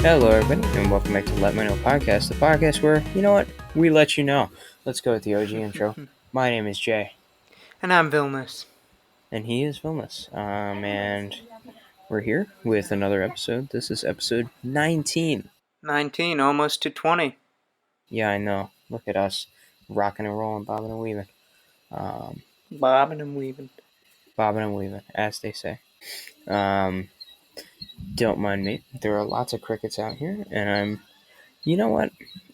Hello, everybody, and welcome back to Let Me Know Podcast, the podcast where, you know what, we let you know. Let's go with the OG intro. My name is Jay. And I'm Vilnius. And he is Vilnius. And we're here with another episode. This is episode 19. 19, almost to 20. Yeah, I know. Look at us, rocking and rolling, bobbing and weaving. Bobbing and weaving. Bobbing and weaving, as they say. Don't mind me. There are lots of crickets out here, and you know what?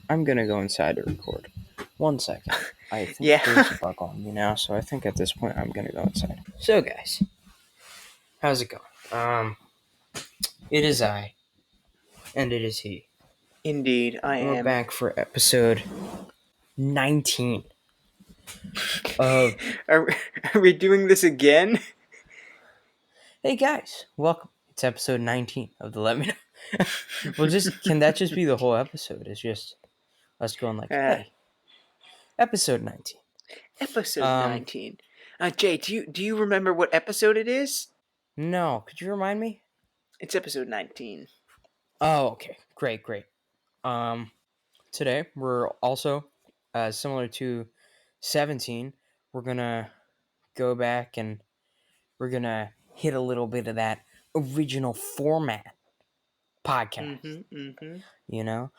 I'm going to go inside to record. 1 second. I think Yeah. there's a bug on me now, so I think at this point I'm going to go inside. So, guys, how's it going? It is I, and it is he. Indeed, I And we're am. back for episode 19 of... Are we doing this again? Hey, guys, welcome. It's episode 19 of the Let Me Know. Can that just be the whole episode? It's just us going like, hey, episode 19. Episode 19. Jay, do you remember what episode it is? No, could you remind me? It's episode 19. Oh, okay. Great. Today, we're also, similar to 17, we're going to go back and we're going to hit a little bit of that original format podcast. You know?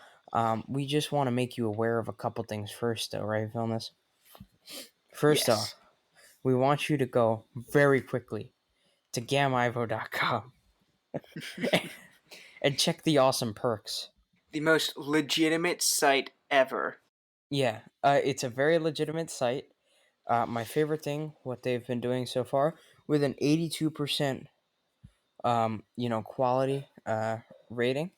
We just want to make you aware of a couple things first, though, right, Vilnius? First off, we want you to go very quickly to gamivo.com and check the awesome perks. The most legitimate site ever. Yeah, it's a very legitimate site. My favorite thing, what they've been doing so far, with an 82%, quality rating,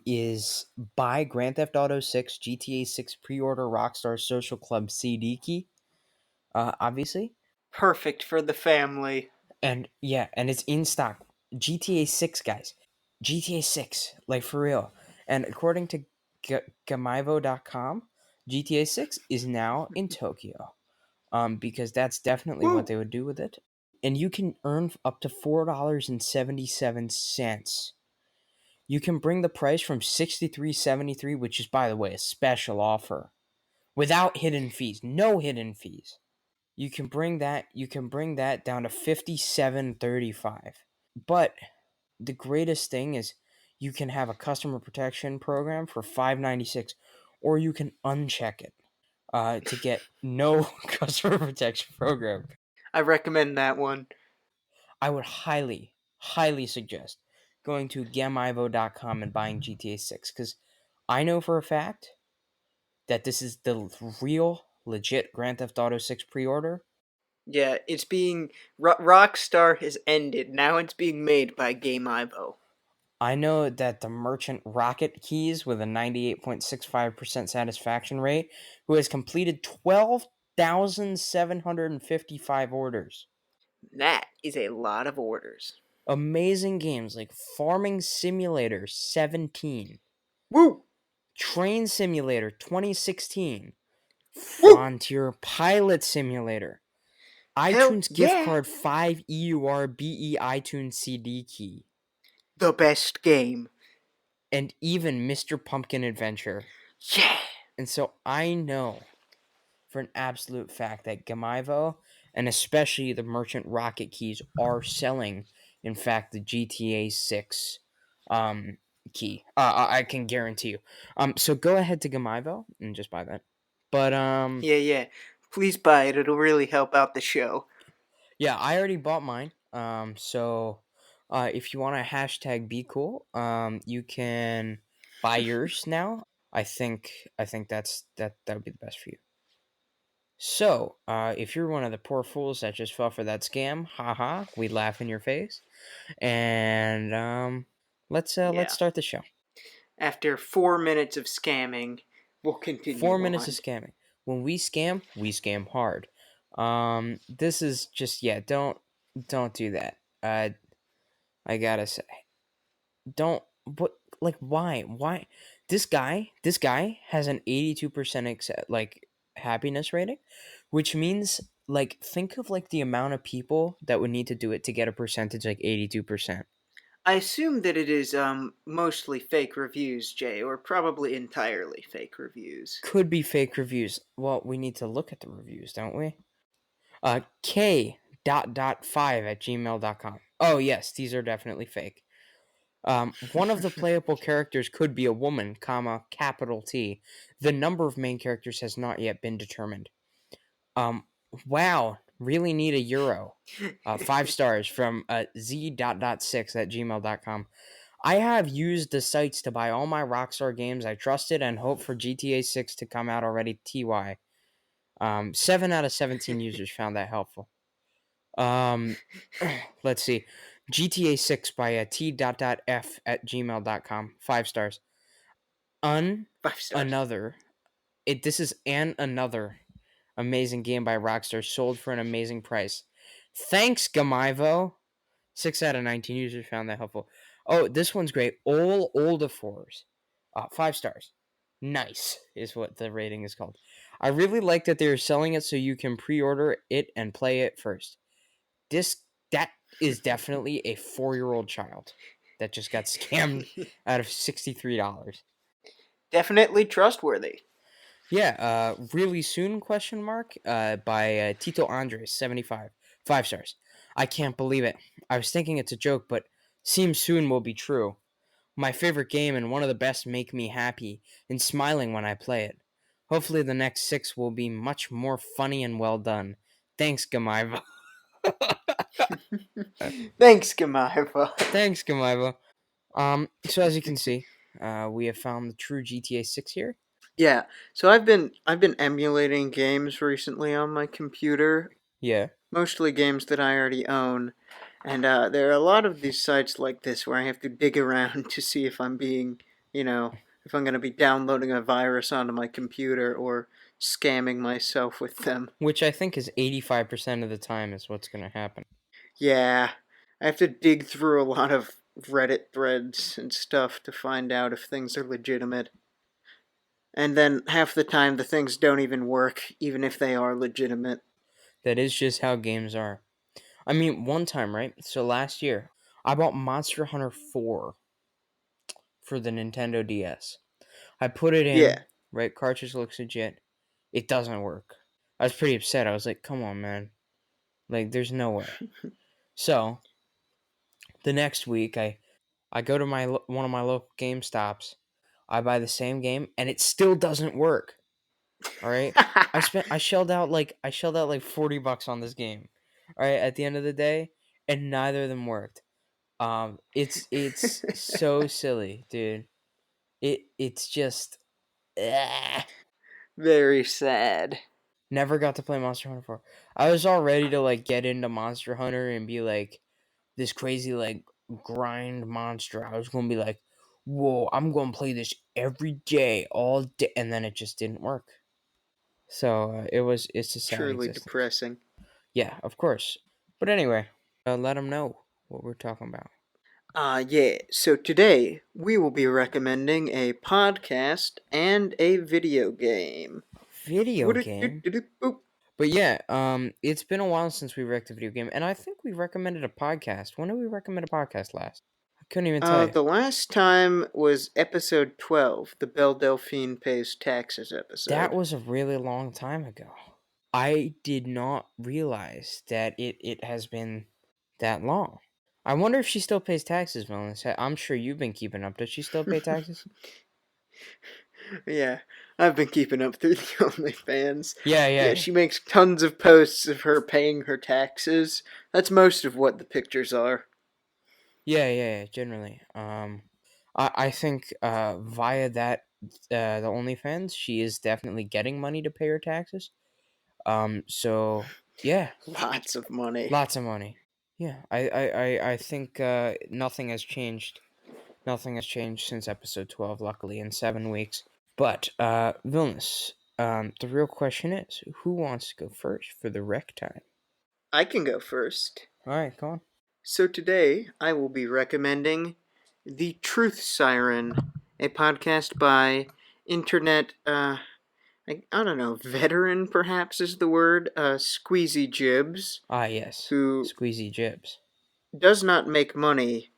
is buy Grand Theft Auto 6, GTA 6 pre-order Rockstar Social Club CD key, obviously. Perfect for the family. And yeah, and it's in stock. GTA 6, guys. GTA 6, like for real. And according to gamivo.com, GTA 6 is now in Tokyo. Because that's definitely what they would do with it. And you can earn up to $4.77. You can bring the price from $63.73, which is, by the way, a special offer, without hidden fees. No hidden fees. You can bring that down to $57.35. But the greatest thing is you can have a customer protection program for $5.96, or you can uncheck it to get no customer protection program. I recommend that one. I would highly, highly suggest going to gamivo.com and buying GTA 6, because I know for a fact that this is the real, legit Grand Theft Auto 6 pre-order. Yeah, it's being... Rockstar has ended. Now it's being made by Gamivo. I know that the merchant Rocket Keys, with a 98.65% satisfaction rate, who has completed 12,755 orders. That is a lot of orders. Amazing games like Farming Simulator 17. Woo! Train Simulator 2016. Woo! Frontier Pilot Simulator. Hell iTunes yeah. gift card 5 EURBE iTunes CD key. The best game. And even Mr. Pumpkin Adventure. Yeah. And so I know for an absolute fact that Gamivo, and especially the merchant Rocket Keys, are selling, in fact, the GTA 6 key. I can guarantee you. So go ahead to Gamivo and just buy that. But Yeah. Please buy it. It'll really help out the show. yeah, I already bought mine. So if you want to hashtag be cool, you can buy yours now. I think that would be the best for you. So, if you're one of the poor fools that just fell for that scam, haha, we laugh in your face. And let's start the show. After 4 minutes of scamming, we'll continue 4 minutes on. of scamming. When we scam hard. This is just, don't do that. I gotta say, why? This guy has an 82% happiness rating, which means, think of the amount of people that would need to do it to get a percentage like 82%. I assume that it is mostly fake reviews, Jay, or probably entirely fake reviews. Could be fake reviews. Well, we need to look at the reviews, don't we? K dot 5 at gmail.com. Oh, yes, these are definitely fake. One of the playable characters could be a woman, comma, capital T. The number of main characters has not yet been determined. Um, wow, really need a euro. 5 stars from Z dot 6 at gmail.com. I have used the sites to buy all my Rockstar games I trusted and hope for GTA 6 to come out already. TY. 7 out of 17 users found that helpful. Um, let's see. GTA 6 by T.F at gmail.com. 5 stars. 5 stars. Another. This is another amazing game by Rockstar sold for an amazing price. Thanks, Gamivo. 6 out of 19 users found that helpful. Oh, this one's great. All Oldafors. 5 stars. Nice is what the rating is called. I really like that they're selling it so you can pre-order it and play it first. That is definitely a 4-year-old child that just got scammed out of $63. Definitely trustworthy. Yeah, really soon, question mark, by Tito Andres, 75. 5 stars. I can't believe it. I was thinking it's a joke, but seems soon will be true. My favorite game and one of the best, make me happy and smiling when I play it. Hopefully the next 6 will be much more funny and well done. Thanks, Gamaiva. Thanks, Gamiva. Thanks, Gamaiva. So as you can see, we have found the true GTA 6 here. Yeah, so I've been emulating games recently on my computer, Yeah. mostly games that I already own. And there are a lot of these sites like this where I have to dig around to see if I'm being, if I'm going to be downloading a virus onto my computer or scamming myself with them. Which I think is 85% of the time is what's going to happen. Yeah, I have to dig through a lot of Reddit threads and stuff to find out if things are legitimate. And then half the time the things don't even work, even if they are legitimate. That is just how games are. I mean, one time, right? So last year, I bought Monster Hunter 4 for the Nintendo DS. I put it Yeah. in, right? Cartridge looks legit. It doesn't work. I was pretty upset. I was like, come on, man. Like, there's no way. So, the next week, I go to one of my local Game Stops. I buy the same game, and it still doesn't work. All right. I shelled out like $40 on this game. All right. At the end of the day, and neither of them worked. It's so silly, dude. It's just Very sad. never got to play Monster Hunter 4. I was all ready to like get into Monster Hunter and be like this crazy like grind monster. I was gonna be like, whoa, I'm gonna play this every day, all day, and then it just didn't work. So it's a sad Truly existence. depressing. Yeah, of course. But anyway, let them know what we're talking about. Yeah, so today we will be recommending a podcast and a video game. Video game. Boop. But yeah, it's been a while since we wrecked a video game, and I think we recommended a podcast. When did we recommend a podcast last? I couldn't even tell you. The last time was episode 12, the Belle Delphine Pays Taxes episode. That was a really long time ago. I did not realize that it has been that long. I wonder if she still pays taxes, Melissa. I'm sure you've been keeping up. Does she still pay taxes? Yeah, I've been keeping up through the OnlyFans. Yeah, Yeah, yeah. she makes tons of posts of her paying her taxes. That's most of what the pictures are. Yeah, generally. I think via that the OnlyFans, she is definitely getting money to pay her taxes. So yeah, Lots of money. lots of money. Yeah, I think nothing has changed. Nothing has changed since episode 12. Luckily, in 7 weeks. But Vilnius, the real question is, who wants to go first for the rec time? I can go first. All right, go on. So today I will be recommending The Truth Siren, a podcast by internet, I don't know, veteran perhaps is the word, Squeezy Jibs, Ah, yes, who Squeezy Jibs. does not make money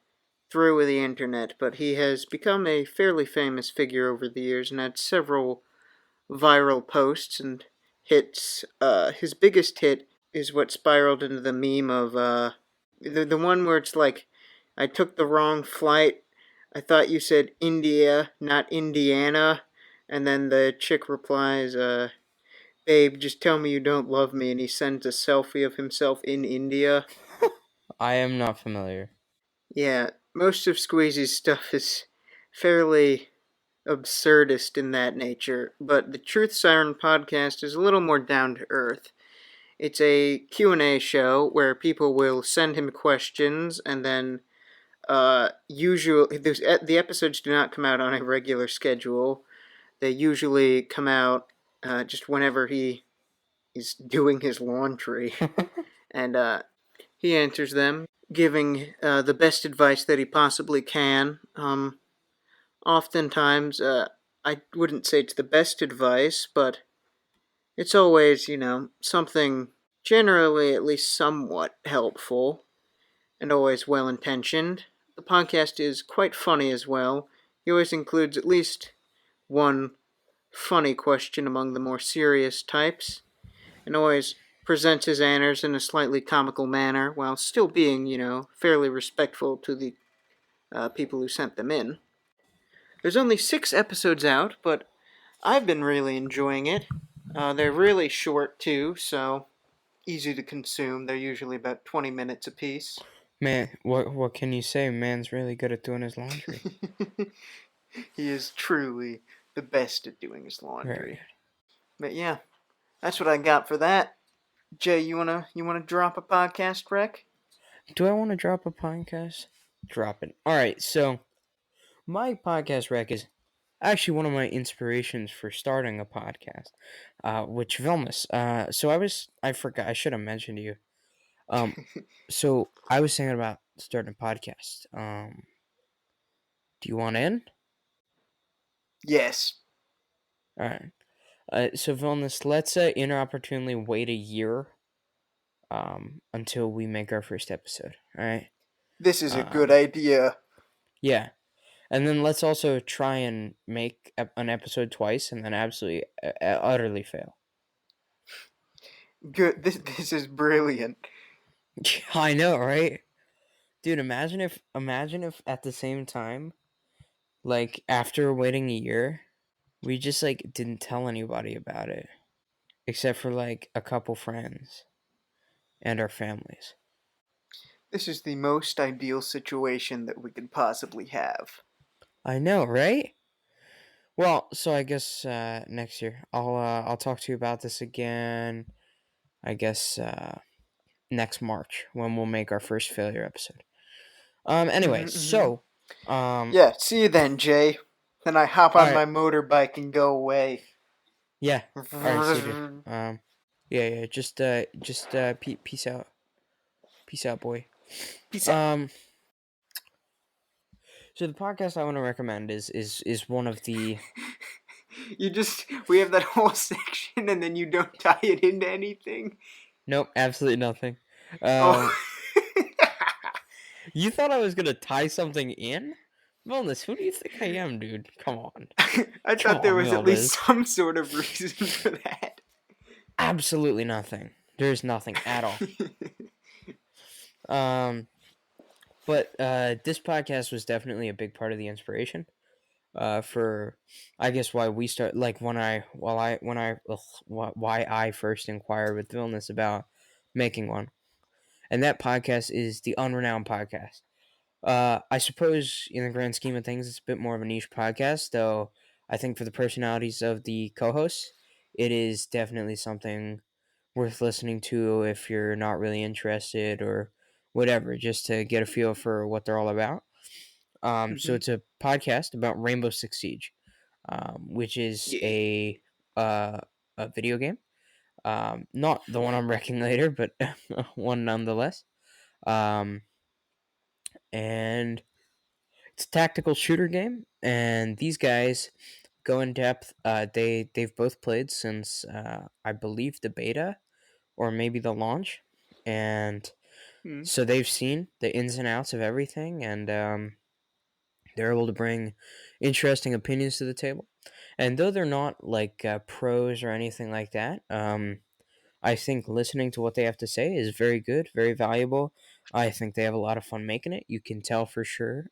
through with the internet, but he has become a fairly famous figure over the years and had several viral posts and hits. His biggest hit is what spiraled into the meme of the one where it's like, I took the wrong flight. I thought you said India, not Indiana. And then the chick replies, babe, just tell me you don't love me. And he sends a selfie of himself in India. I am not familiar. Yeah, most of Squeezy's stuff is fairly absurdist in that nature, but the Truth Siren podcast is a little more down to earth. It's a Q&A show where people will send him questions, and then usually the episodes do not come out on a regular schedule. They usually come out just whenever he is doing his laundry, and he answers them, giving the best advice that he possibly can. Oftentimes, I wouldn't say it's the best advice, but it's always, something generally at least somewhat helpful and always well intentioned. The podcast is quite funny as well. He always includes at least one funny question among the more serious types, and always presents his answers in a slightly comical manner while still being, fairly respectful to the people who sent them in. There's only 6 episodes out, but I've been really enjoying it. They're really short too, so easy to consume. They're usually about 20 minutes apiece. Man, what can you say? Man's really good at doing his laundry. He is truly the best at doing his Very laundry. good. But yeah, that's what I got for that. Jay, you wanna drop a podcast rec? Do I want to drop a podcast? Drop it. All right, so my podcast rec is actually one of my inspirations for starting a podcast, which Vilmus. So I forgot, I should have mentioned to you. Um, so I was thinking about starting a podcast. Do you want in? Yes. All right. So Vilmus, let's inopportunely wait a year until we make our first episode. All right. This is a good Um, idea. yeah. And then let's also try and make an episode twice and then absolutely, utterly fail. Good. This is brilliant. I know, right? Dude, imagine if at the same time, like after waiting a year, we just like didn't tell anybody about it except for like a couple friends and our families. This is the most ideal situation that we could possibly have. I know, right? Well, so I guess next year I'll talk to you about this again. I guess next March when we'll make our first failure episode. Anyway, Mm-hmm. so um Yeah. See you then, Jay. Then I hop all on right. my motorbike and go away. Yeah. All right, see you, dude. Yeah, just peace out. Peace out, boy. Peace out. Um so the podcast I want to recommend is one of the We have that whole section and then you don't tie it into anything. nope, absolutely nothing. Oh. You thought I was going to tie something in? Wellness, who do you think I am, dude? Come on. I Come thought there on, was at least Wellness. some sort of reason for that. Absolutely nothing. There's nothing at all. Um but this podcast was definitely a big part of the inspiration. For I guess why we start like why I first inquired with Vilnius about making one, and that podcast is the Unrenowned Podcast. I suppose in the grand scheme of things, it's a bit more of a niche podcast, though. I think for the personalities of the co-hosts, it is definitely something worth listening to if you're not really interested or whatever, just to get a feel for what they're all about. So Mm-hmm. it's a podcast about Rainbow Six Siege, which is Yeah. a video game. Not the one I'm wrecking later, but one nonetheless. Um, and it's a tactical shooter game, and these guys go in depth. They've both played since I believe the beta or maybe the launch, and Mm. so they've seen the ins and outs of everything, and They're able to bring interesting opinions to the table. And though they're not like pros or anything like that, I think listening to what they have to say is very good, very valuable. I think they have a lot of fun making it. You can tell for sure,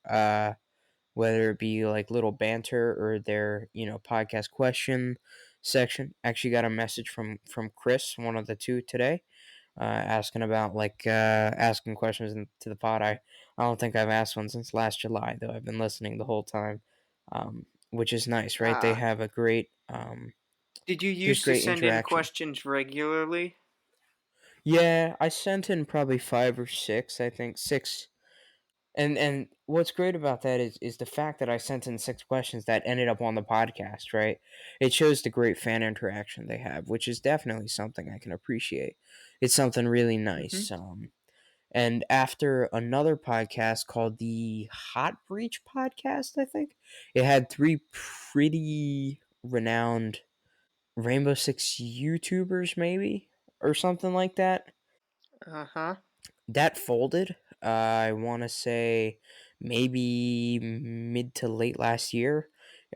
whether it be like little banter or their podcast question section. Actually, got a message from Chris, one of the two today, asking about asking questions to the pod. I don't think I've asked one since last July, though. I've been listening the whole time, which is nice, right? They Uh, have a great did you there's used to great send in interaction. questions regularly? Yeah, I sent in probably 5 or 6. I think 6. And what's great about that is the fact that I sent in 6 questions that ended up on the podcast, right? It shows the great fan interaction they have, which is definitely something I can appreciate. It's something really Mm-hmm. nice. And after another podcast called the Hot Breach podcast, I think it had 3 pretty renowned Rainbow Six YouTubers, maybe, or something like that. Uh-huh. That folded. I want to say maybe mid to late last year.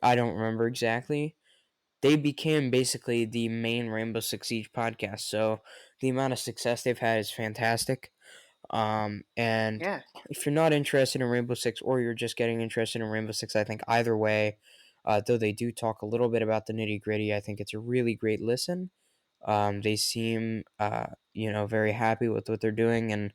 I don't remember exactly. They became basically the main Rainbow Six Siege podcast. So the amount of success they've had is fantastic. And Yeah. if you're not interested in Rainbow Six or you're just getting interested in Rainbow Six, I think either way, though they do talk a little bit about the nitty gritty, I think it's a really great listen. They seem, very happy with what they're doing, and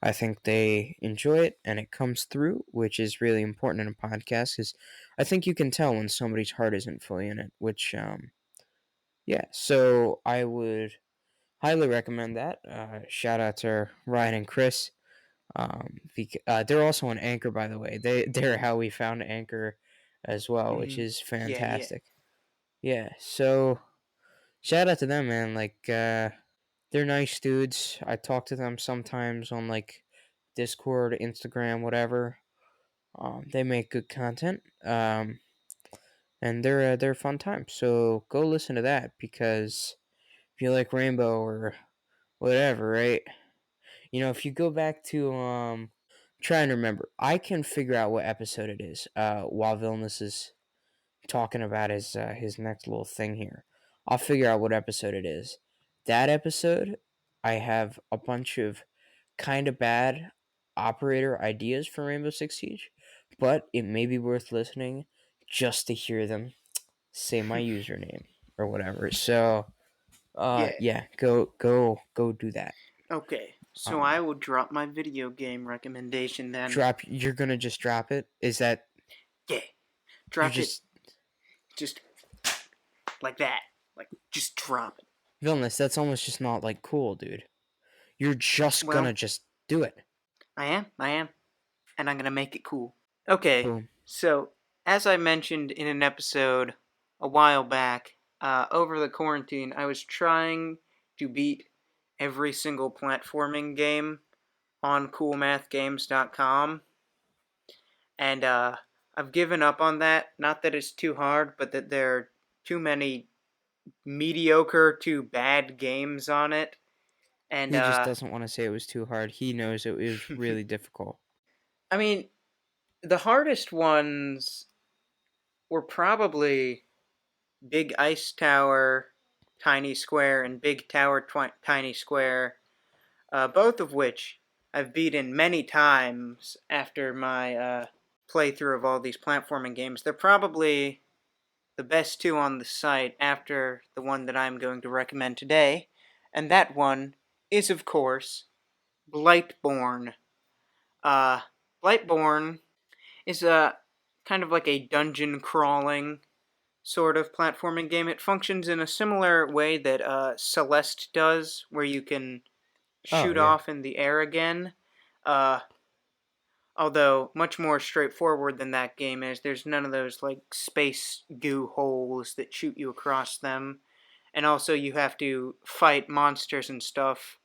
I think they enjoy it, and it comes through, which is really important in a podcast, because I think you can tell when somebody's heart isn't fully in it, which, yeah, so I would highly recommend that. Shout out to Ryan and Chris. They're also on Anchor, by the way. They're how we found Anchor as well, which Mm-hmm. is Yeah, yeah. fantastic. Yeah, so shout out to them, man. They're nice dudes. I talk to them sometimes on Discord, Instagram, whatever. They make good content. And they're a fun time. So go listen to that because if you like Rainbow or whatever, right? If you go back to try and remember. I can figure out what episode it is. While Vilnius is talking about his next little thing here. I'll figure out what episode it is. That episode, I have a bunch of kind of bad operator ideas for Rainbow Six Siege, but it may be worth listening just to hear them say my username or whatever. So, Yeah. yeah, go do that. Okay. So Um, I will drop my video game recommendation then. drop. You're gonna just drop it. Is that Yeah. you're Drop it just just like that. Like just drop it. villainous? That's almost just not cool, dude. You're just Well, gonna just do it. I am. I am. And I'm going to make it cool. Okay. Boom. So, as I mentioned in an episode a while back, over the quarantine, I was trying to beat every single platforming game on coolmathgames.com. And I've given up on that. Not that it's too hard, but that there are too many mediocre to bad games on it. And He just doesn't want to say it was too hard. He knows it was really difficult. I mean, the hardest ones were probably Big Ice Tower, Tiny Square, and Big Tower, Tiny Square, both of which I've beaten many times after my playthrough of all these platforming games. They're probably the best two on the site after the one that I'm going to recommend today, and that one is, of course, Blightborn. Uh, Blightborn is a kind of like a dungeon crawling sort of platforming game. It functions in a similar way that Celeste does, where you can Oh shoot yeah. off in the air again. Uh, Although much more straightforward than that game is. There's none of those space goo holes that shoot you across them, and also you have to fight monsters and stuff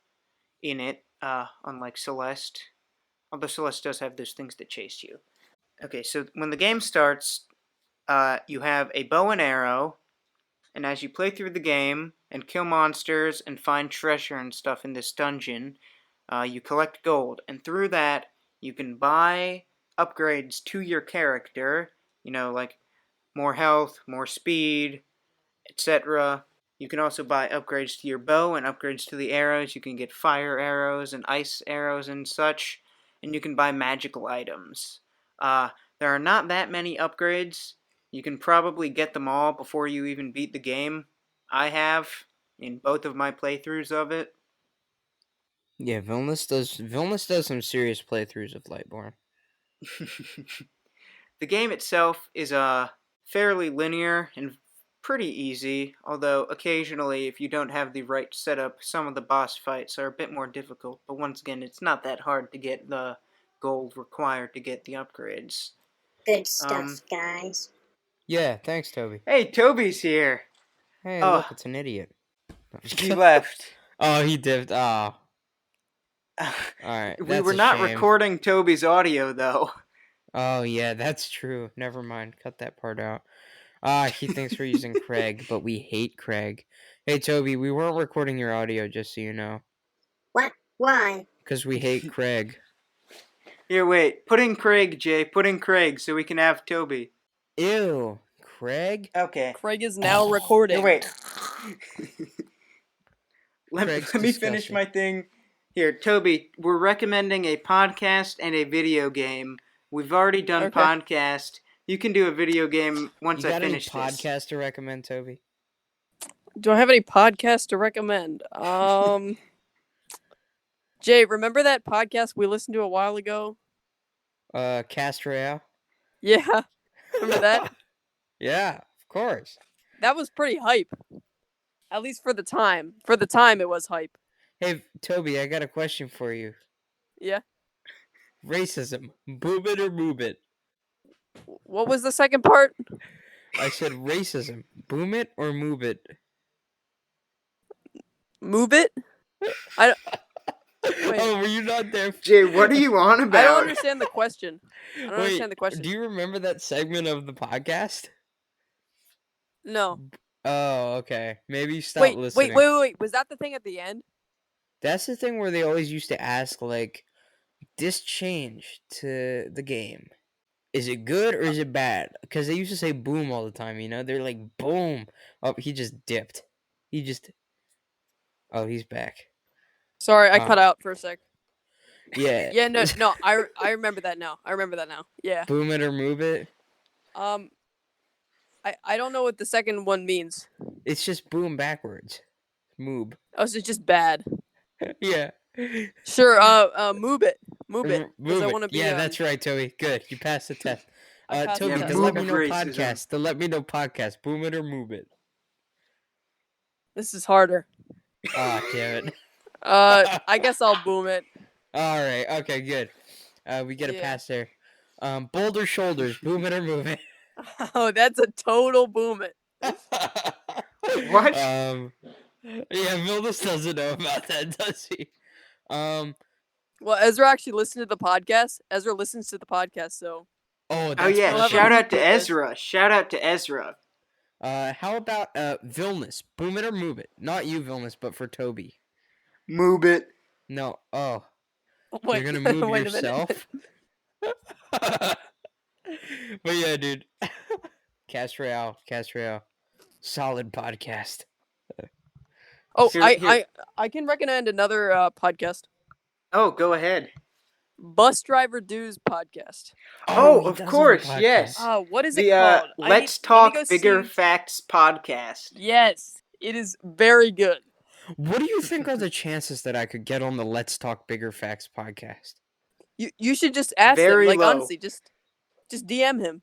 in it. Unlike Celeste, although Celeste does have those things that chase you. Okay, so when the game starts, you have a bow and arrow, and as you play through the game and kill monsters and find treasure and stuff in this dungeon, you collect gold. And through that, you can buy upgrades to your character, like more health, more speed, etc. You can also buy upgrades to your bow and upgrades to the arrows. You can get fire arrows and ice arrows and such. And you can buy magical items. There are not that many upgrades. You can probably get them all before you even beat the game. I have in both of my playthroughs of it. Yeah, Vilnius does some serious playthroughs of Lightborn. The game itself is fairly linear and pretty easy, although occasionally, if you don't have the right setup, some of the boss fights are a bit more difficult. But once again, it's not that hard to get the gold required to get the upgrades. Good stuff, guys. Yeah, thanks, Toby. Hey, Toby's here. Hey, look, it's an idiot. He left. Oh, he dipped. Oh. Alright, we were not recording Toby's audio, though. Oh, yeah, that's true. Never mind. Cut that part out. He thinks we're using Craig, but we hate Craig. Hey, Toby, we weren't recording your audio, just so you know. What? Why? Because we hate Craig. Here, wait. Put in Craig, Jay. Put in Craig so we can have Toby. Ew. Craig? Okay. Craig is now recording. Here, wait. let me finish my thing. Here, Toby, we're recommending a podcast and a video game. We've already done podcast. You can do a video game once I finish this. You got any podcast to recommend, Toby? Do I have any podcast to recommend? Jay, remember that podcast we listened to a while ago? Cast Royale? Yeah. Remember that? Yeah, of course. That was pretty hype. At least for the time. For the time, it was hype. Hey, Toby, I got a question for you. Yeah? Racism. Boom it or move it? What was the second part? I said racism. Boom it or move it? Move it? Wait. Oh, were you not there? Jay, what are you on about? I don't understand the question. Do you remember that segment of the podcast? No. Oh, okay. Maybe you stopped listening. Wait. Was that the thing at the end? That's the thing where they always used to ask, like, this change to the game. Is it good or is it bad? Because they used to say boom all the time, you know? They're like, boom. Oh, he just dipped. Oh, he's back. Sorry, I cut out for a sec. Yeah. Yeah, no, I remember that now. Yeah. Boom it or move it? I don't know what the second one means. It's just boom backwards. Moob. Oh, so it's just bad. Yeah. Sure, move it. Move it. Move I it. wanna be, Yeah, that's right, Toby. Good. You passed the test. Toby, the the test. Let Me Know Racism. podcast. The Let Me Know podcast. Boom it or move it? This is harder. Oh, damn it. I guess I'll boom it. All right. Okay, good. We get a pass there. Boulder Shoulders. Boom it or move it? Oh, that's a total boom it. What? Yeah, Mildus doesn't know about that, does he? Well, Ezra actually listened to the podcast. Ezra listens to the podcast, so. Oh, yeah! perfect. Shout out to Ezra. Shout out to Ezra. How about Vilnius? Boom it or move it? Not you, Vilnius, but for Toby. Move it. No. Oh. Wait, You're gonna move wait yourself? But yeah, dude. Cast Royale. Solid podcast. Oh, Here- I can recommend another podcast. Oh, go ahead. Bus Driver Dues podcast. Oh, he of does have a course, podcast. yes. What is it The called? Let's Let Talk me go Bigger see. Facts podcast. Yes, it is very good. What do you think are the chances that I could get on the Let's Talk Bigger Facts podcast? You should just ask Very him. Like low. honestly, just DM him.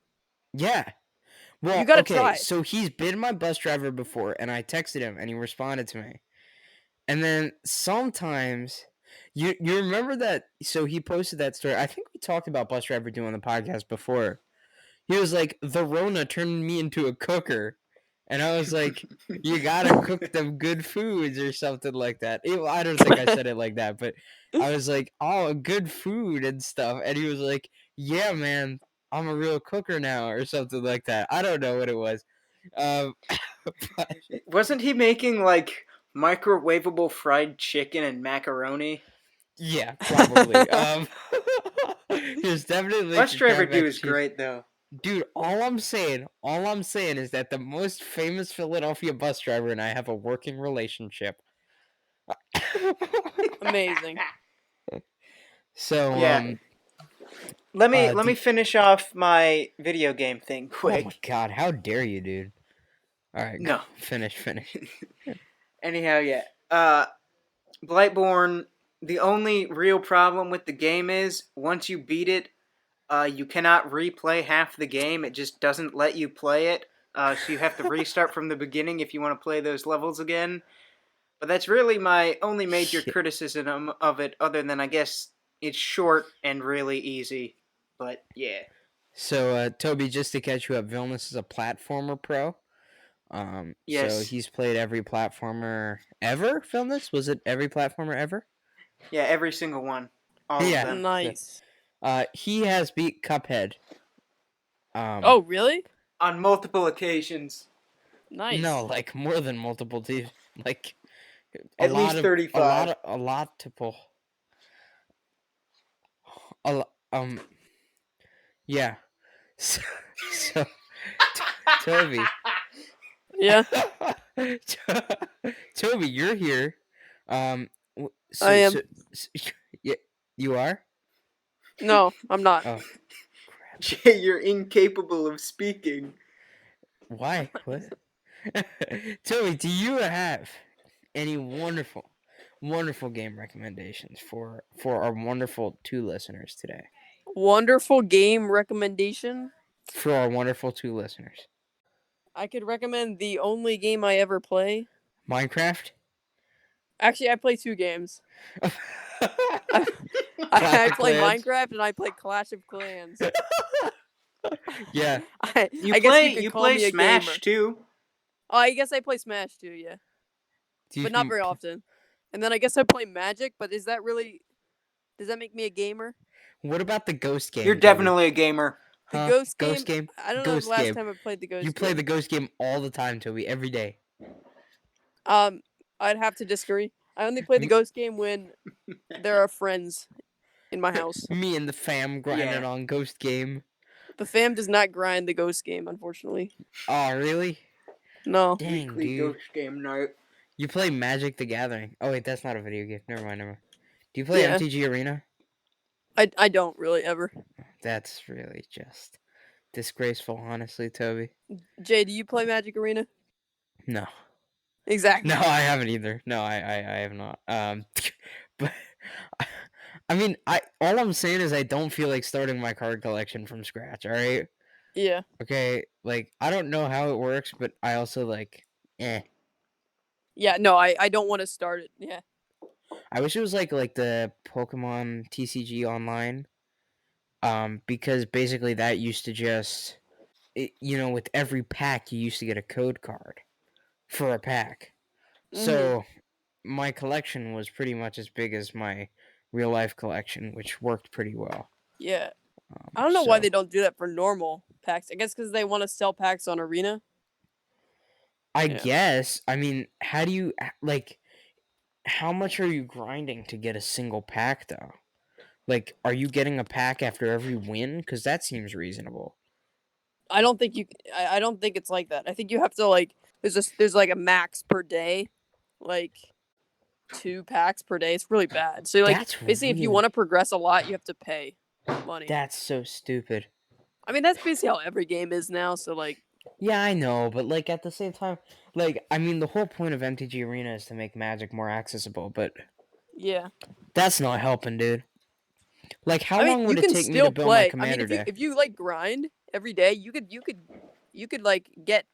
Yeah. Well, You gotta okay, try. so he's been my bus driver before, and I texted him, and he responded to me. And then sometimes, you remember that, so he posted that story. I think we talked about bus driver doing the podcast before. He was like, the Rona turned me into a cooker. And I was like, you gotta cook them good foods or something like that. I don't think I said it like that, but I was like, oh, good food and stuff. And he was like, yeah, man, I'm a real cooker now or something like that. I don't know what it was. But, Wasn't he making like microwavable fried chicken and macaroni? yeah, probably. There's definitely Bus Driver crab 2 mac is cheese. great though. Dude, all I'm saying is that the most famous Philadelphia bus driver and I have a working relationship. Amazing. So, Yeah. Let me do- finish off my video game thing oh my quick. god, how dare you, dude? All right, go. No. Finish. Anyhow, yeah. Blightborn, the only real problem with the game is once you beat it, you cannot replay half the game. It just doesn't let you play it. So you have to restart from the beginning if you want to play those levels again. But that's really my only major Shit. criticism of it, other than I guess it's short and really easy. But yeah. So, Toby, just to catch you up, Vilnius is a platformer pro. So Yes. he's played every platformer ever. Vilnius, was it every platformer ever? Yeah, every single one. All Yeah. of them. Nice. He has beat Cuphead. Oh, really? On multiple occasions. Nice. No, like more than multiple teams. Like At least 35. a lot to pull. A lo- yeah. So, Toby. Yeah, Toby, you're here. I am. Yeah, you are. No, I'm not. Oh, Jay, you're incapable of speaking. why? What? Toby, do you have any wonderful game recommendations for our wonderful 2 listeners today? Wonderful game recommendation. For our wonderful 2 listeners. I could recommend the only game I ever play. Minecraft? Actually, I play 2 games. I Clash of play Clans? Minecraft and I play Clash of Clans. Yeah. I You guess play you could you call play me a Smash gamer. too. Oh, I guess I play Smash too, yeah, but not very often. And then I guess I play Magic, but is that really? Does that make me a gamer? What about the Ghost game? You're Toby? definitely a gamer. The Huh? Ghost Ghost game. game? I don't know Ghost the last game. time I played the Ghost game. You play the Ghost game all the time, Toby, every day. I'd have to disagree. I only play the Ghost game when there are friends in my house. Me and the fam grinding Yeah. on Ghost game. The fam does not grind the Ghost game, unfortunately. Oh, really? No. Dang, Weekly dude. Ghost game night. You play Magic the Gathering. Oh, wait, that's not a video game. Never mind. Do you play Yeah. MTG Arena? I don't really ever. That's really just disgraceful, honestly, Toby. Jay, do you play Magic Arena? No. Exactly. No, I haven't either. No, I have not. But I mean, all I'm saying is I don't feel like starting my card collection from scratch. All right. Yeah. Okay. Like I don't know how it works, but I also Yeah. No, I don't want to start it. Yeah. I wish it was like the Pokemon TCG online. Because basically that used to just, with every pack you used to get a code card for a pack. So my collection was pretty much as big as my real life collection, which worked pretty well. Yeah. I don't know why they don't do that for normal packs. I guess because they want to sell packs on Arena. I guess. I mean, how do you how much are you grinding to get a single pack though? Like, are you getting a pack after every win? Because that seems reasonable. I don't think you. I don't think it's like that. I think you have to there's like a max per day, like 2 packs per day. It's really bad. So That's basically, if you want to progress a lot, you have to pay money. That's so stupid. I mean, that's basically how every game is now. So Yeah, I know, but at the same time, I mean, the whole point of MTG Arena is to make Magic more accessible, but yeah. that's not helping, dude. How I mean, long would you it can take me still to build my play. I commander mean, deck? if you grind every day, you could get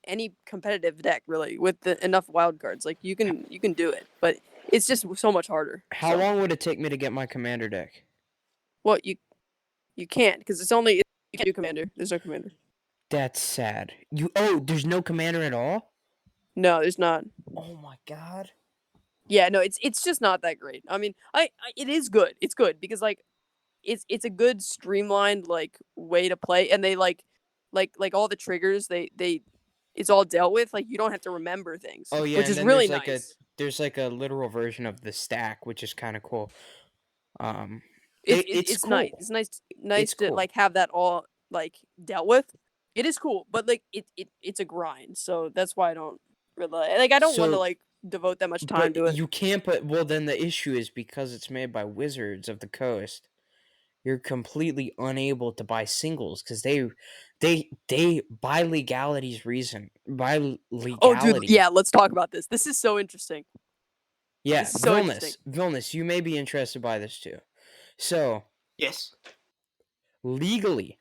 any competitive deck really with enough wild cards. Like you can do it, but it's just so much harder. How long would it take me to get my commander deck? Well, you can't because you can't do commander. There's no commander. That's sad. There's no commander at all? No, there's not. Oh my god. Yeah, no, it's just not that great. I mean, it is good. It's good because it's a good streamlined way to play, and they like all the triggers they it's all dealt with. Like you don't have to remember things. Oh yeah, which and is then really there's nice. there's a literal version of the stack, which is kind of cool. It's nice. cool. It's nice It's to cool. like have that all like dealt with. It is cool, but like it's a grind. So that's why I don't really like. I don't want to So, like devote that much time but to it. you can't. But well, then the issue is because it's made by Wizards of the Coast. You're completely unable to buy singles because they by Oh, dude, legality. yeah. Let's talk about this. This is so interesting. Yeah, This is so interesting. Vilnius, you may be interested by this too. So Yes. legally,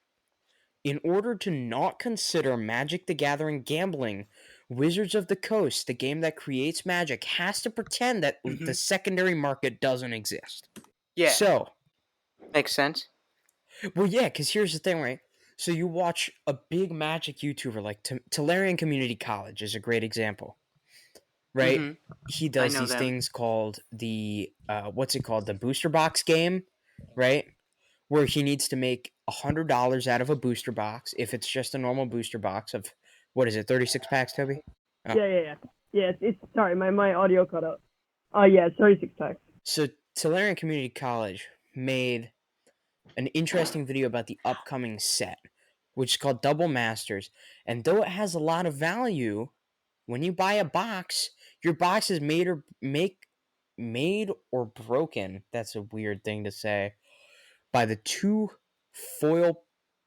in order to not consider Magic the Gathering gambling, Wizards of the Coast, the game that creates Magic, has to pretend that the secondary market doesn't exist. Yeah. So, Makes sense. well, yeah, because here's the thing, right? So you watch a big Magic YouTuber like Tolarian Community College is a great example, right? He I does know these them. things called the what's it called, the booster box game, right? Where he needs to make $100 out of a booster box if it's just a normal booster box of what is it, 36 packs, Toby? Oh. Yeah. It's sorry, my audio cut out. Yeah, it's 36 packs. So Tolarian Community College made an interesting video about the upcoming set, which is called Double Masters. And though it has a lot of value, when you buy a box, your box is made or broken. That's a weird thing to say. By the two foil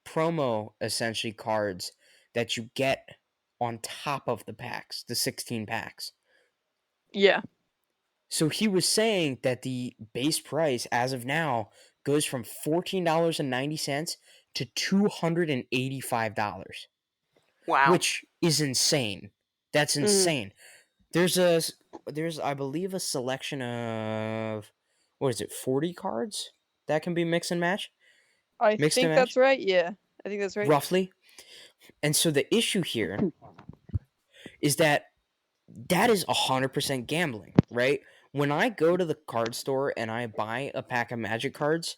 promo essentially cards that you get on top of the packs, the 16 packs. Yeah. So he was saying that the base price as of now goes from $14.90 to $285, Wow. which is insane. That's Mhm. insane. There's I believe a selection of what is it, 40 cards that can be mix and match, I mixed and think match, that's right. Yeah, I think that's right. roughly. And so the issue here is that is 100% gambling, right? When I go to the card store and I buy a pack of Magic cards,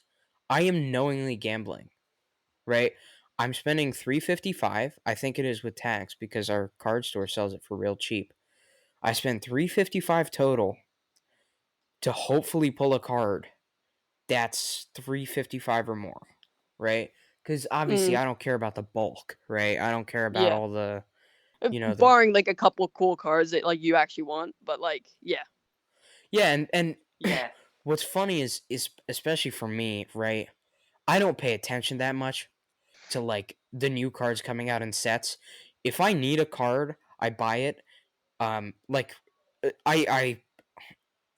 I am knowingly gambling, right? I'm spending $3.55. I think it is with tax because our card store sells it for real cheap. I spend $3.55 total to hopefully pull a card that's $3.55 or more, right? Because obviously Mm, I don't care about the bulk, right? I don't care about yeah. all the the Barring like a couple cool cards that like you actually want, but like yeah. yeah, and Yeah. what's funny is especially for me, right? I don't pay attention that much to like the new cards coming out in sets. If I need a card, I buy it. Like I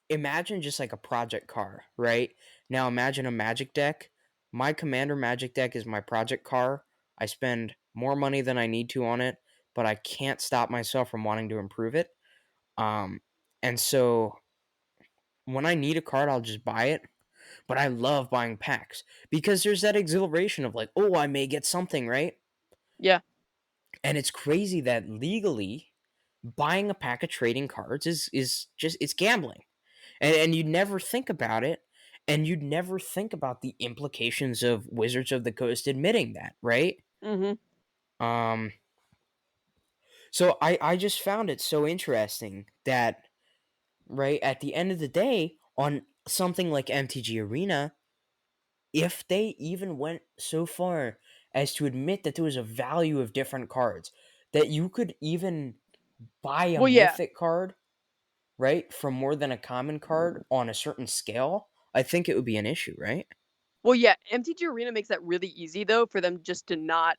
imagine just like a project car, right? Now imagine a magic deck. My commander magic deck is my project car. I spend more money than I need to on it, but I can't stop myself from wanting to improve it. And so when I need a card, I'll just buy it. But I love buying packs because there's that exhilaration of like, oh, I may get something, right? Yeah. And it's crazy that legally buying a pack of trading cards is just it's gambling. And you'd never think about it. And you'd never think about the implications of Wizards of the Coast admitting that, right? Mhm. Um so I just found it so interesting that right at the end of the day on something like MTG Arena, if they even went so far as to admit that there was a value of different cards, that you could even buy a Well, yeah. mythic card, right, for more than a common card on a certain scale, I think it would be an issue, right? Well, yeah. MTG Arena makes that really easy though for them just to not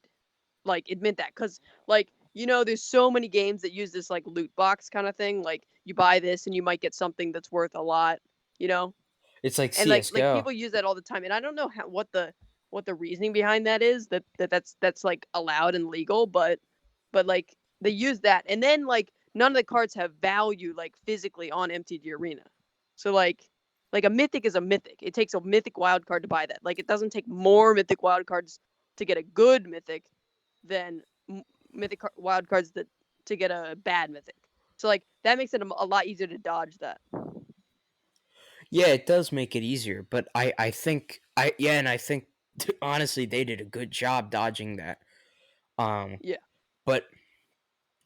like admit that because like there's so many games that use this like loot box kind of thing. Like you buy this and you might get something that's worth a lot. You know, It's like and like CS:GO. people use that all the time, and I don't know what the reasoning behind that is that's like allowed and legal, but like they use that, and then like none of the cards have value like physically on MTG Arena, so like a mythic is a mythic. It takes a mythic wild card to buy that. Like it doesn't take more mythic wild cards to get a good mythic than wild cards that to get a bad mythic. So like that makes it a lot easier to dodge that. Yeah, it does make it easier, but I think and I think honestly they did a good job dodging that. Yeah. But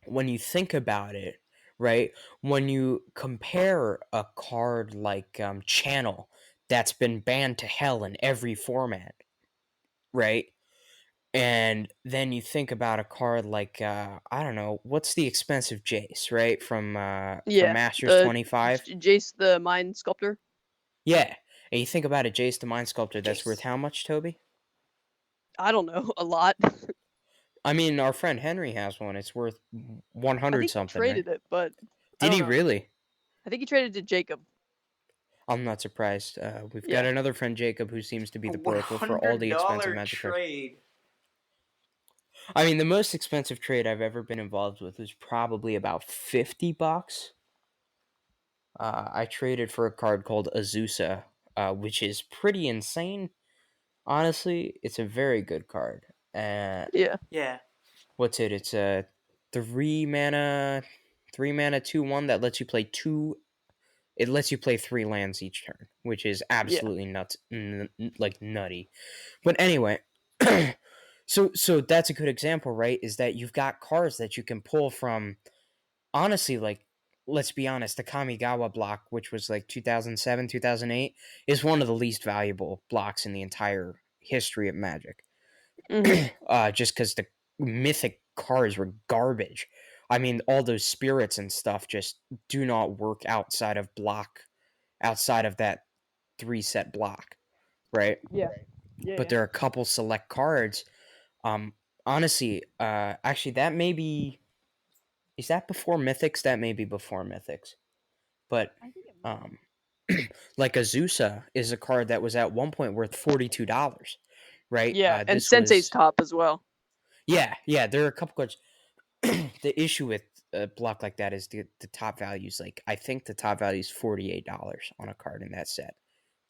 when you think about it, right? When you compare a card like Channel that's been banned to hell in every format, right? And then you think about a card like I don't know, what's the expensive Jace, right? From Yeah, Masters the 25. Jace the Mind Sculptor. Yeah. And you think about a Jace the Mind Sculptor that's worth Jace. how much, Toby? I don't know, a lot. I mean, our friend Henry has one. It's worth I 100 think he something, right? traded it, but I Did don't he know. really? I think he traded to Jacob. I'm not surprised. We've got Yeah. another friend, Jacob, who seems to be A the broker for all the expensive $100 Magic cards. trade. I mean, the most expensive trade I've ever been involved with was probably about $50. I traded for a card called Azusa, which is pretty insane. Honestly, it's a very good card. Yeah. Yeah. What's it? It's a 3 mana 2/1 that lets you play two. It lets you play 3 lands each turn, which is Yeah. absolutely nuts, like nutty. But anyway, so that's a good example, right? Is that you've got cards that you can pull from. Honestly, like, let's be honest, the Kamigawa block, which was like 2007, 2008, is one of the least valuable blocks in the entire history of Magic. Mhm. Just because the mythic cards were garbage. I mean, all those spirits and stuff just do not work outside of that 3 set block, right? Yeah. Yeah. But there are a couple select cards. Um, honestly, actually, that may be. Is that before Mythics? That may be before Mythics. But I think it um, like Azusa is a card that was at one point worth $42, right? Yeah, and This Sensei's was top as well. yeah. There are a couple cards. The issue with a block like that is the top value is like I think the top value is $48 on a card in that set,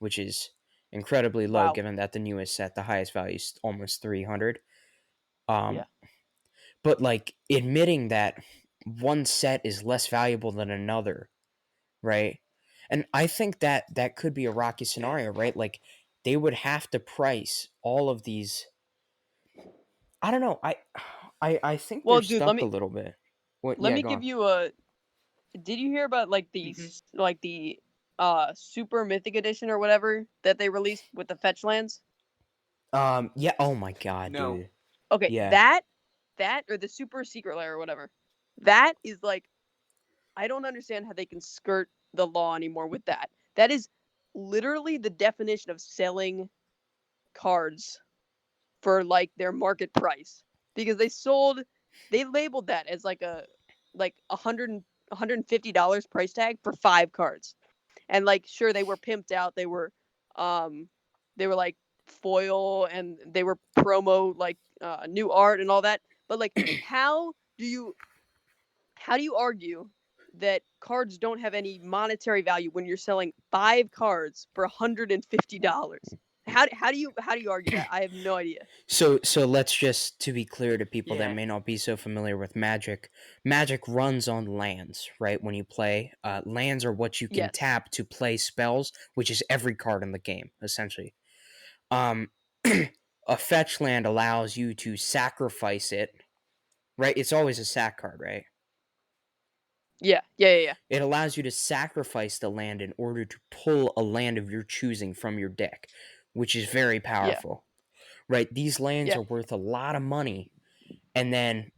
which is incredibly low Wow. given that the newest set, the highest value is almost 300. Um, Yeah. but like admitting that one set is less valuable than another, right? And I think that could be a rocky scenario, right? Like they would have to price all of these. I don't know. I think Well, they're dude, stuck a little bit. What? let Yeah, me go give on. you a. Did you hear about like Mm-hmm. the Super Mythic Edition or whatever that they released with the fetch lands? Yeah. Oh my god, No. dude. Okay, Yeah. that or the Super Secret Lair or whatever. That is like I don't understand how they can skirt the law anymore with that. That is literally the definition of selling cards for like their market price because they labeled that as like a $150 price tag for 5 cards. And like sure they were pimped out, um they were like foil and they were promo like new art and all that. But like how do you argue that cards don't have any monetary value when you're selling 5 cards for $150? How do you argue that? I have no idea. So let's just to be clear to people that Yeah. may not be so familiar with Magic. Magic runs on lands, right? When you play, lands are what you can Yes. tap to play spells, which is every card in the game essentially. Um, a fetch land allows you to sacrifice it, right? It's always a sack card, right? Yeah. It allows you to sacrifice the land in order to pull a land of your choosing from your deck, which is very Yeah. powerful, right? These lands Yeah. are worth a lot of money, and then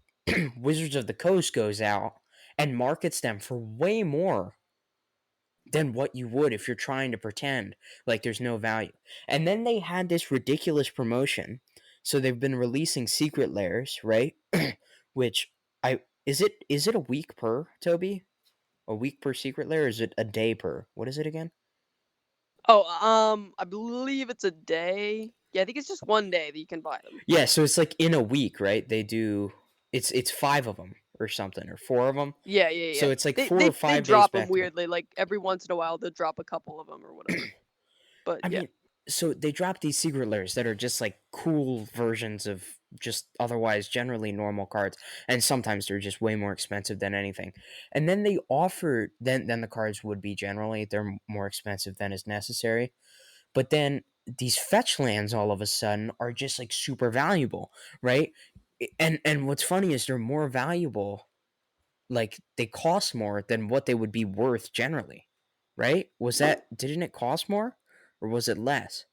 Wizards of the Coast goes out and markets them for way more than what you would if you're trying to pretend like there's no value. And then they had this ridiculous promotion. So they've been releasing secret lairs, right? Which I is it a week per, Toby? A week per secret lair, or is it a day per? What is it again? Oh, I believe it's a day. Yeah, I think it's just one day that you can buy them. Yeah, so it's like in a week, right? They do it's 5 of them or something, or 4 of them. Yeah. So it's like They 4 they or they 5 days drop them back to back. weirdly. Like every once in a while, they'll drop a couple of them or whatever. But I yeah, mean, so they drop these secret lairs that are just like cool versions of just otherwise generally normal cards, and sometimes they're just way more expensive than anything. And then they offer then the cards would be generally they're more expensive than is necessary. But then these fetch lands all of a sudden are just like super valuable, right? And what's funny is they're more valuable, like they cost more than what they would be worth generally, right? Was that didn't it cost more? or was it less?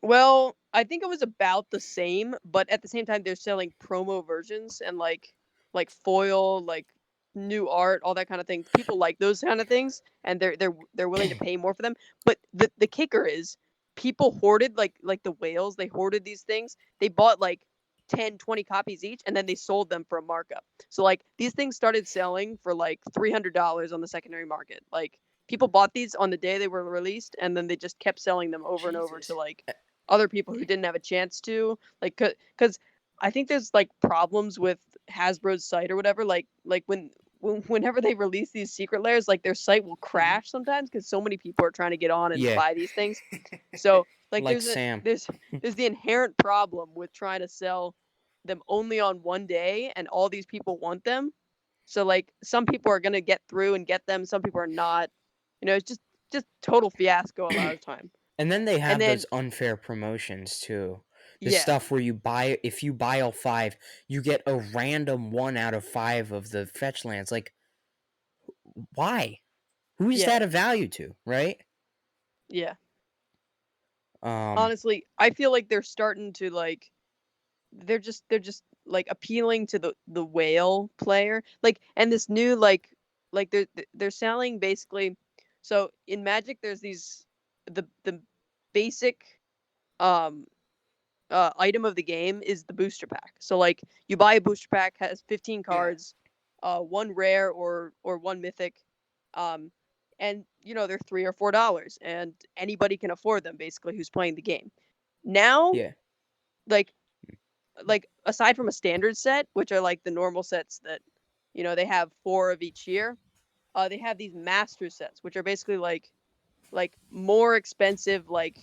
Well, I think it was about the same, but at the same time they're selling promo versions and like foil, like new art, all that kind of thing. People like those kind of things and they're willing to pay more for them. But the kicker is people hoarded like the whales, they hoarded these things. They bought like 10, 20 copies each and then they sold them for a markup. So like these things started selling for like $300 on the secondary market. Like people bought these on the day they were released and then they just kept selling them over and over to Jesus. like other people who didn't have a chance to, like, because I think there's like problems with Hasbro's site or whatever, like whenever they release these secret layers, like their site will crash sometimes because so many people are trying to get on and Yeah, buy these things. So like like Sam. there's the inherent problem with trying to sell them only on one day and all these people want them. So like some people are gonna get through and get them, some people are not. It's just total fiasco a lot of time. And then they And have then those unfair promotions too. The yeah, stuff where if you buy all 5, you get a random 1 out of 5 of the fetch lands. Like, why? Who is yeah, that of value to, right? yeah. Um, Honestly, I feel like they're starting to like they're just like appealing to the whale player. Like and this new like they're selling basically. So in Magic there's these the basic um item of the game is the booster pack. So like you buy a booster pack, has 15 Yeah. cards, one rare or one mythic, um, and they're $3 or $4, and anybody can afford them basically who's playing the game. Now, yeah, like aside from a standard set, which are like the normal sets that they have 4 of each year, they have these master sets, which are basically like more expensive like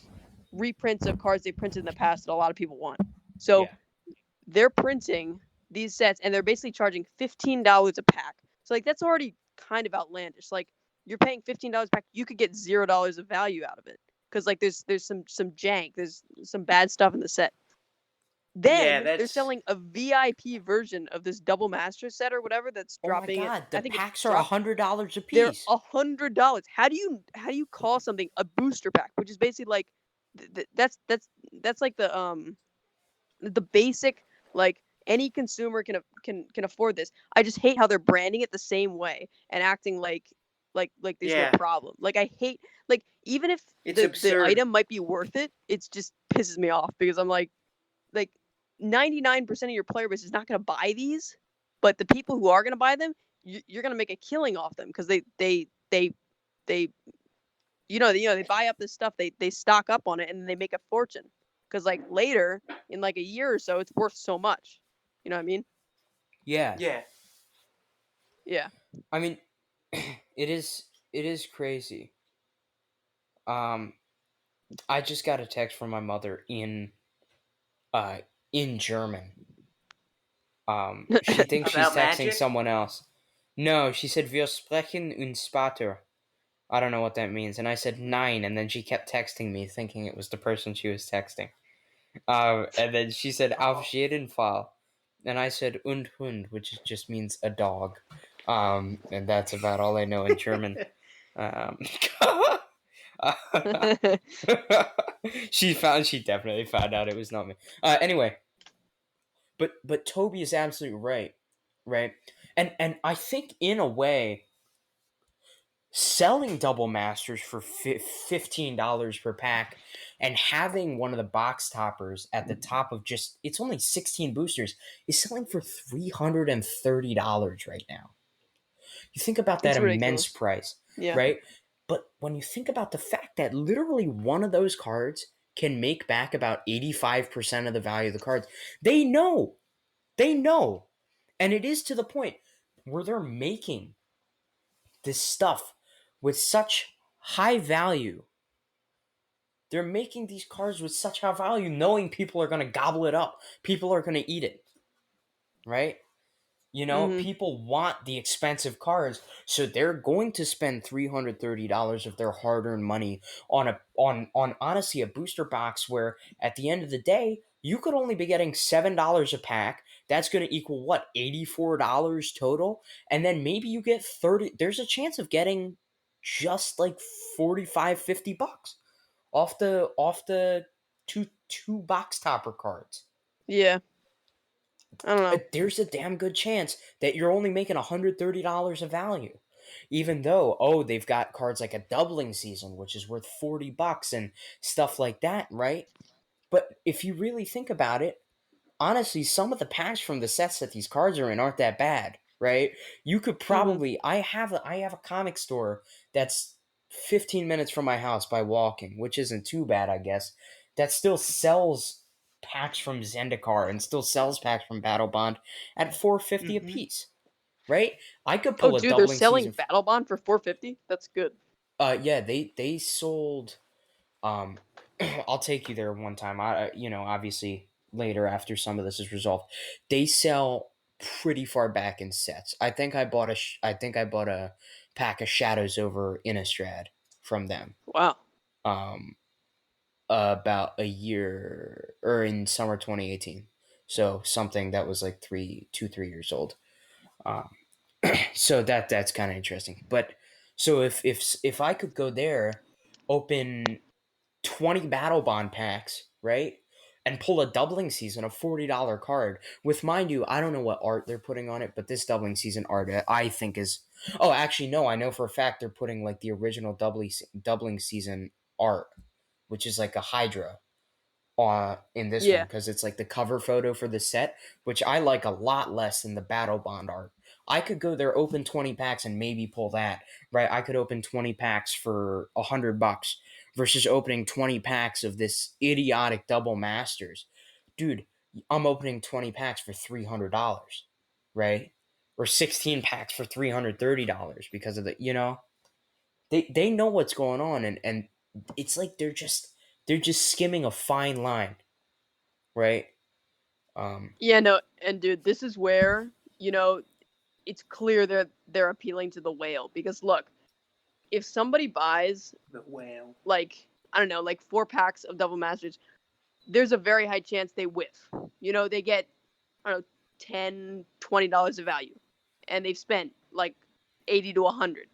reprints of cards they printed in the past that a lot of people want. So yeah. they're printing these sets and they're basically charging $15 a pack. So like that's already kind of outlandish. Like you're paying $15 a pack, you could get $0 of value out of it because like there's some jank, there's some bad stuff in the set. Yeah, Then they're that's selling a VIP version of this double master set or whatever that's Oh my dropping it. God, the I think it packs are dropped. $100 a They're piece. $100. How do you call something a booster pack, which is basically like that's like the basic, like any consumer can afford this. I just hate how they're branding it the same way and acting like there's no yeah, problem. Like I hate, like even if it's the absurd. item might be worth it, it's just pisses me off because I'm like 99% of your player base is not going to buy these, but the people who are going to buy them, you're going to make a killing off them because they they buy up this stuff, they stock up on it and they make a fortune because like later in like a year or so it's worth so much. You know what I mean? Yeah, Yeah. Yeah. I mean, it is crazy. Um, I just got a text from my mother uh in German. She thinks she's About texting magic? someone else. No, she said wir sprechen uns später. I don't know what that means, and I said nine, and then she kept texting me, thinking it was the person she was texting. And then she said auf jeden Fall, and I said und Hund, which just means a dog. And that's about all I know in German. Um, she definitely found out it was not me. Anyway, but Toby is absolutely right, right? And I think in a way, selling double masters for $15 per pack and having one of the box toppers at the top of just, it's only 16 boosters, is selling for $330 right now. You think about that It's immense ridiculous. price, Yeah. right? But when you think about the fact that literally one of those cards can make back about 85% of the value of the cards, they know. They know. And it is to the point where they're making this stuff with such high value. They're making these cards with such high value, knowing people are going to gobble it up. People are going to eat it. Right? Mhm. People want the expensive cards, so they're going to spend $330 of their hard-earned money on honestly a booster box where at the end of the day, you could only be getting $7 a pack. That's going to equal $84 total, and then maybe you get 30. There's a chance of getting just like 45, 50 bucks off the two box topper cards. Yeah. I don't know. There's a damn good chance that you're only making $130 of value. Even though, they've got cards like a doubling season, which is worth 40 bucks and stuff like that, right? But if you really think about it, honestly, some of the packs from the sets that these cards are in aren't that bad, right? You could probably I have a comic store that's 15 minutes from my house by walking, which isn't too bad, I guess. That still sells packs from Zendikar and still sells packs from Battle Bond at $4.50 a piece, right? I could Oh, pull a dude, they're doubling selling season. Battle Bond for $4.50. That's good. Yeah, they sold. I'll take you there one time. Obviously later after some of this is resolved, they sell pretty far back in sets. I think I bought a pack of Shadows over Innistrad from them. Wow. About a year or in summer 2018. So something that was like 3 years old. Um, so that's kind of interesting. But so if I could go there, open 20 battle bond packs, right? And pull a doubling season, a $40 card. With, mind you, I don't know what art they're putting on it, but this doubling season art I think is. Oh, actually, no, I know for a fact they're putting like the original doubling season art, which is like a Hydra in this one Yeah. because it's like the cover photo for the set, which I like a lot less than the battle bond art. I could go there, open 20 packs, and maybe pull that, right? I could open 20 packs for $100 versus opening 20 packs of this idiotic double masters. Dude, I'm opening 20 packs for $300, right? Or 16 packs for $330 because of they know what's going on, and it's like they're just skimming a fine line, right? Yeah, no, and dude, this is where, it's clear they're appealing to the whale because look, if somebody buys The whale. like, I don't know, like 4 packs of double masters, there's a very high chance they whiff. They get, I don't know, $10, $20 of value, and they've spent like 80 to 100.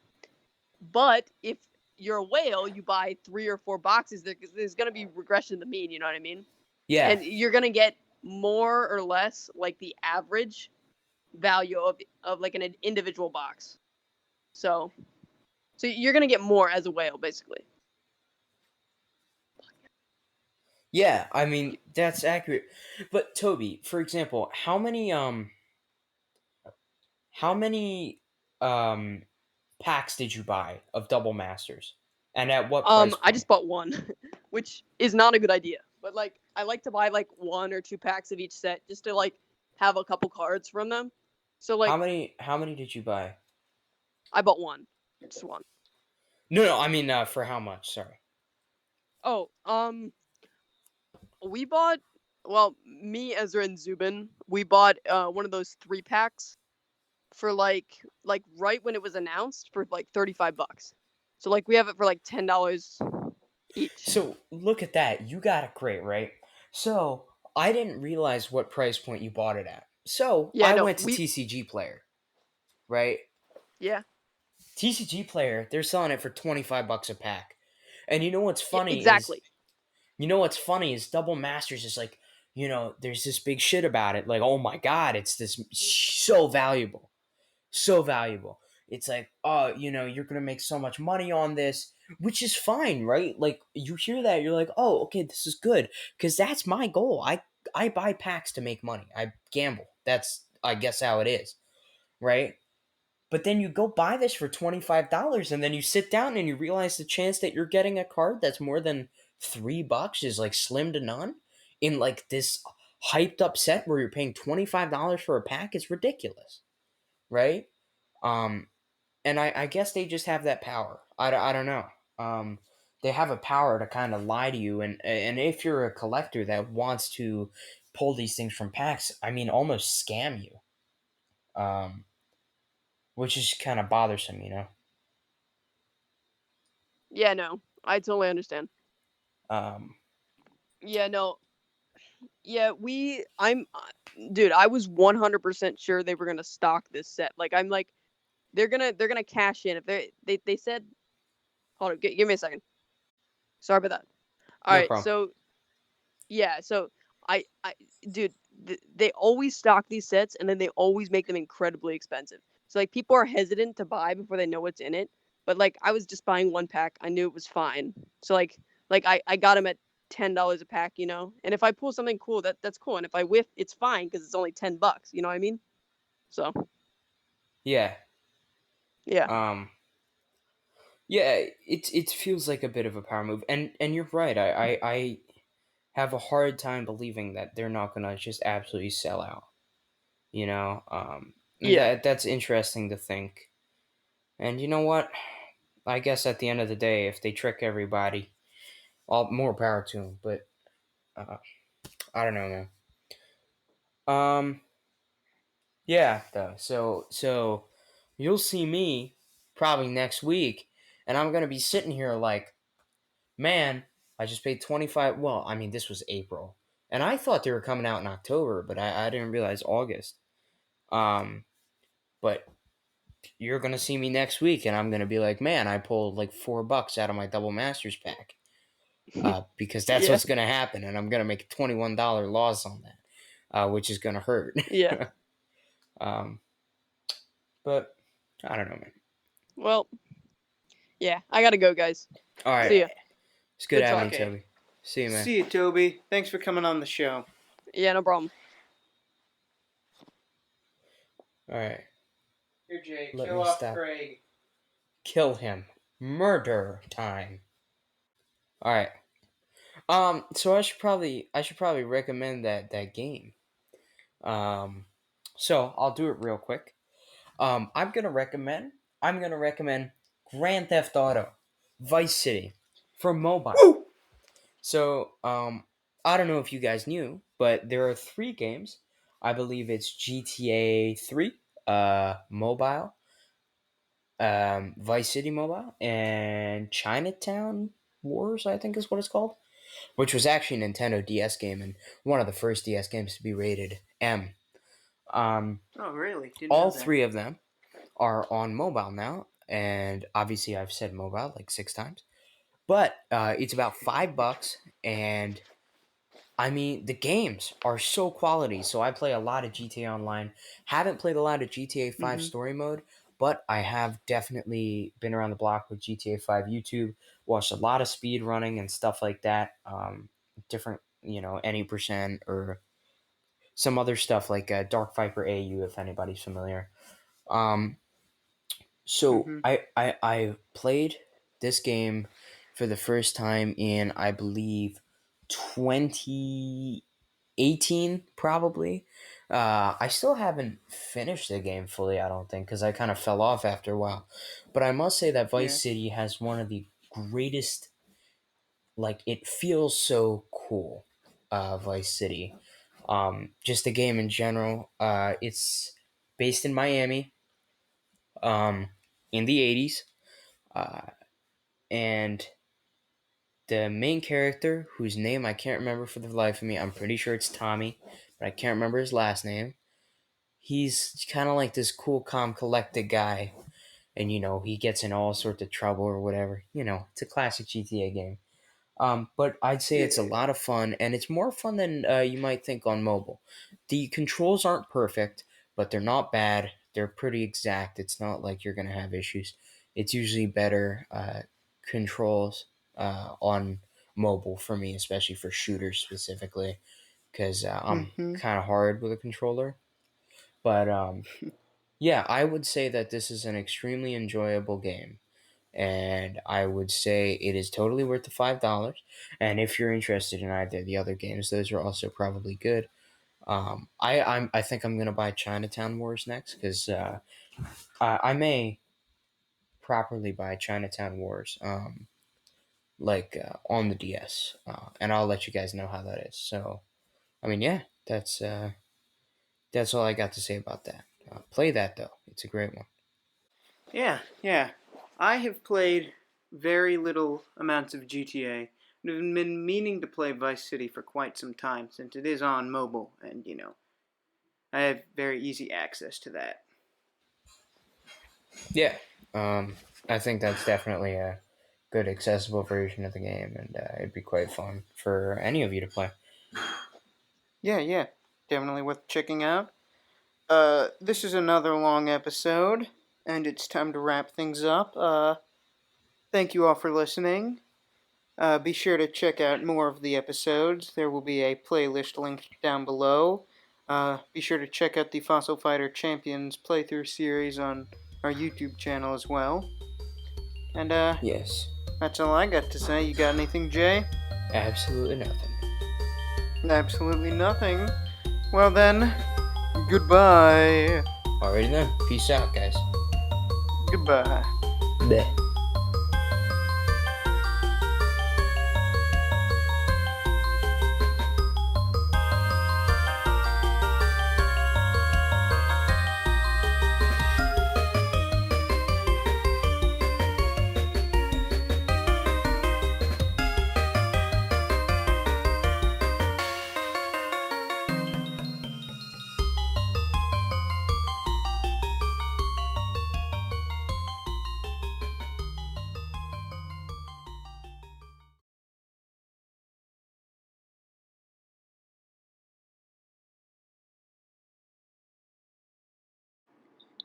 But if you're a whale, you buy 3 or 4 boxes, there's going to be regression to the mean, you know what I mean? Yeah, And you're going to get more or less like the average value of like an individual box. So you're going to get more as a whale, basically. yeah. I mean that's accurate. But Toby, for example, how many packs did you buy of double masters, and at what price I point? just bought one, which is not a good idea. But like, I like to buy like 1 or 2 packs of each set just to like have a couple cards from them. So like, How many did you buy? I bought one, just one. No, I mean for how much? Sorry. Oh, we bought. Well, me, Ezra, and Zubin, we bought one of those 3 packs for like right when it was announced for like $35. So like we have it for like $10 each. So look at that. You got it great, right? So I didn't realize what price point you bought it at. So Yeah, I no, went to TCG Player, right? yeah, TCG Player, they're selling it for 25 bucks a pack. And yeah, exactly. Double Masters is like, there's this big shit about it. Like, oh my god, it's this so valuable. So valuable. It's like, oh, you're going to make so much money on this, which is fine, right? Like you hear that, you're like, "Oh, okay, this is good." Cuz that's my goal. I buy packs to make money. I gamble. That's I guess how it is, right? But then you go buy this for $25 and then you sit down and you realize the chance that you're getting a card that's more than $3 is like slim to none in like this hyped up set where you're paying $25 for a pack is ridiculous, right? Um, and I guess they just have that power. I don't know. They have a power to kind of lie to you, and if you're a collector that wants to pull these things from packs, I mean, almost scam you. Which is kind of bothersome. Yeah, no, I totally understand. Um, Yeah, no, yeah, dude, I was 100% sure they were gonna stock this set. Like, I'm like, they're gonna cash in if they said Hold on, give me a second. Sorry about that. All No right, problem. so yeah, so dude, they always stock these sets, and then they always make them incredibly expensive. So like people are hesitant to buy before they know what's in it. But like I was just buying one pack, I knew it was fine. So like I got them at $10 a pack, you know. And if I pull something cool, that's cool. And if I whiff, it's fine because it's only $10. You know what I mean? So Yeah. yeah, Yeah, it feels like a bit of a power move, and you're right. I have a hard time believing that they're not gonna just absolutely sell out. You know, and yeah, that's interesting to think. And you know what? I guess at the end of the day, if they trick everybody, all more power to them. But uh, I don't know, man. Um, yeah, though. So you'll see me probably next week, and I'm gonna be sitting here like, man, I just paid 25. Well, I mean, this was April, and I thought they were coming out in October, but I didn't realize August. Um, but you're gonna see me next week, and I'm gonna be like, man, I pulled like $4 out of my double masters pack, because that's yeah, what's gonna happen, and I'm gonna make a $21 loss on that, which is gonna hurt. yeah. um, but I don't know, man. Well, yeah, I gotta go, guys. All right, See ya. it's good Good having you, talk. Okay. Toby. See you, man. See you, Toby. Thanks for coming on the show. Yeah, no problem. All right, Here, Jay, let kill me off stop. Craig. Kill him. Murder time. All right. So I should probably recommend that game. Um, so I'll do it real quick. I'm gonna recommend Grand Theft Auto, Vice City, for mobile. Woo! So I don't know if you guys knew, but there are 3 games. I believe it's GTA 3, mobile, Vice City mobile, and Chinatown Wars, I think is what it's called, which was actually a Nintendo DS game and one of the first DS games to be rated M. Um, Oh, really? Didn't know all that. 3 of them are on mobile now, and obviously I've said mobile like 6 times, but it's about $5, and I mean the games are so quality. So I play a lot of GTA Online. Haven't played a lot of GTA 5 Mm-hmm. Story Mode, but I have definitely been around the block with GTA 5 YouTube. Watched a lot of speed running and stuff like that. Different, any percent or some other stuff like Dark Viper AU, if anybody's familiar. Um, so Mm-hmm. I played this game for the first time in, I believe, 2018, probably. I still haven't finished the game fully, I don't think, because I kind of fell off after a while. But I must say that Yeah. Vice City has one of the greatest, like, it feels so cool, Vice City. Just the game in general. It's based in Miami, um, in the 80s. Uh, and the main character, whose name I can't remember for the life of me, I'm pretty sure it's Tommy, but I can't remember his last name. He's kind of like this cool, calm, collected guy, and he gets in all sorts of trouble or whatever. It's a classic GTA game. But I'd say it's a Yeah. lot of fun, and it's more fun than you might think on mobile. The controls aren't perfect, but they're not bad. They're pretty exact. It's not like you're gonna have issues. It's usually better controls on mobile for me, especially for shooters specifically, because I'm Mm-hmm. kind of hard with a controller. But yeah, I would say that this is an extremely enjoyable game, and I would say it is totally worth the $5. And if you're interested in either of the other games, those are also probably good. I think I'm gonna buy Chinatown Wars next because I may properly buy Chinatown Wars, like on the DS, and I'll let you guys know how that is. So I mean, yeah, that's all I got to say about that. Play that though; it's a great one. Yeah, yeah. I have played very little amounts of GTA. I've been meaning to play Vice City for quite some time since it is on mobile, and I have very easy access to that. Yeah, I think that's definitely a good accessible version of the game, and it'd be quite fun for any of you to play. Yeah, definitely worth checking out. This is another long episode, and it's time to wrap things up. Thank you all for listening. Be sure to check out more of the episodes. There will be a playlist linked down below. Be sure to check out the Fossil Fighter Champions playthrough series on our YouTube channel as well. And Yes. that's all I got to say. You got anything, Jay? Absolutely nothing. Absolutely nothing. Well then, goodbye. Alrighty then. Peace out, guys. Goodbye. Bleh.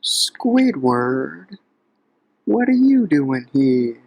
Squidward, what are you doing here?